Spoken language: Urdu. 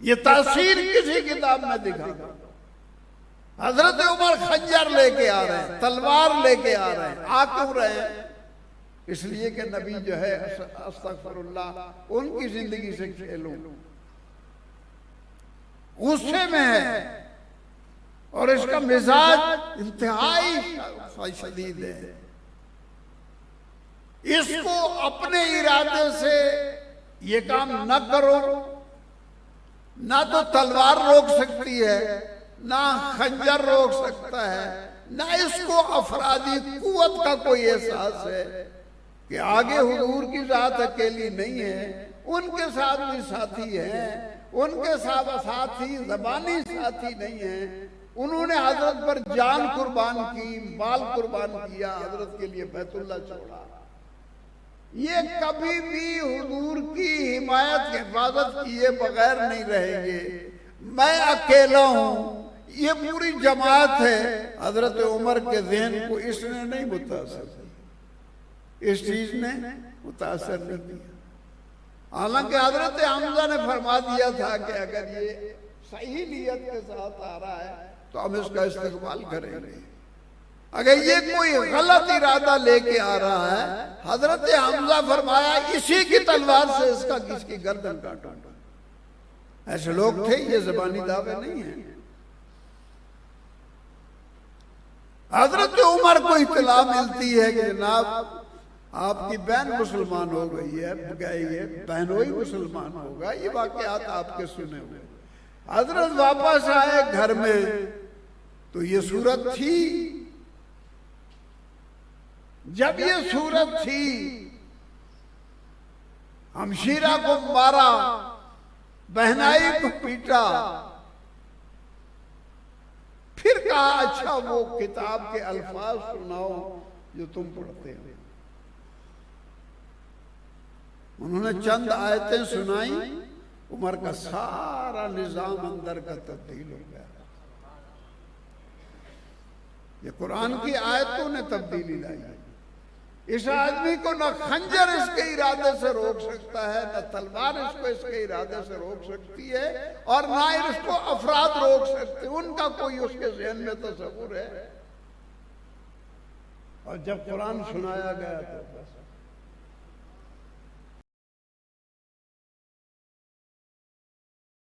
یہ تاثیر کسی کتاب میں دکھا۔ حضرت عمر خنجر لے کے آ رہے ہیں، تلوار لے کے آ رہے ہیں، آ کیوں رہے ہیں؟ اس لیے کہ نبی جو ہے استغفر اللہ ان کی زندگی سے کھیلوں، غصے میں ہے اور اس کا مزاج انتہائی شدید ہے۔ اس کو اپنے ارادے سے یہ کام نہ کرو، نہ تو تلوار روک سکتی ہے، نہ خنجر روک سکتا ہے، نہ اس کو افرادی قوت کا کوئی احساس ہے کہ آگے حضور کی ذات اکیلی نہیں ہے، ان کے ساتھ بھی ساتھی ہیں، ان کے ساتھ ساتھی زبانی ساتھی نہیں ہیں، انہوں نے حضرت پر جان قربان کی، مال قربان کیا، حضرت کے لیے بیت اللہ چھوڑا۔ یہ کبھی بھی حضور کی حمایت حفاظت کیے بغیر نہیں رہیں گے۔ میں اکیلا ہوں، یہ پوری جماعت ہے۔ حضرت عمر کے ذہن کو اس نے نہیں متاثر کیا، اس چیز نے متاثر نہیں کیا۔ حالانکہ حضرت حمزہ نے فرما دیا تھا کہ اگر یہ صحیح نیت کے ساتھ آ رہا ہے تو ہم اس کا استقبال کریں گے، اگر یہ کوئی غلط ارادہ لے کے آ رہا ہے، حضرت حمزہ فرمایا اسی کی تلوار سے اس کی گردن کاٹوں گا۔ ایسے لوگ تھے، یہ زبانی دعوے نہیں ہیں۔ حضرت عمر کو اطلاع ملتی ہے کہ جناب آپ کی بہن مسلمان ہو گئی ہے، بہنوئی مسلمان ہوگا، یہ واقعات آپ کے سنے ہوئے۔ حضرت واپس آئے گھر میں تو یہ صورت تھی۔ جب یہ صورت تھی، ہمشیرہ کو مارا، بہنائی کو پیٹا، پھر کہا اچھا وہ کتاب کے الفاظ سناؤ جو تم پڑھتے ہو۔ انہوں نے چند آیتیں سنائیں، عمر کا سارا نظام اندر کا تبدیل ہو گیا۔ یہ قرآن کی آیتوں نے تبدیلی لائی۔ اس آدمی کو نہ خنجر اس کے ارادے سے روک سکتا ہے، نہ تلوار اس کو اس کے ارادے سے روک سکتی ہے، اور نہ اس کو افراد روک سکتے، ان کا کوئی اس کے ذہن میں تصور ہے۔ اور جب قرآن سنایا گیا تو بس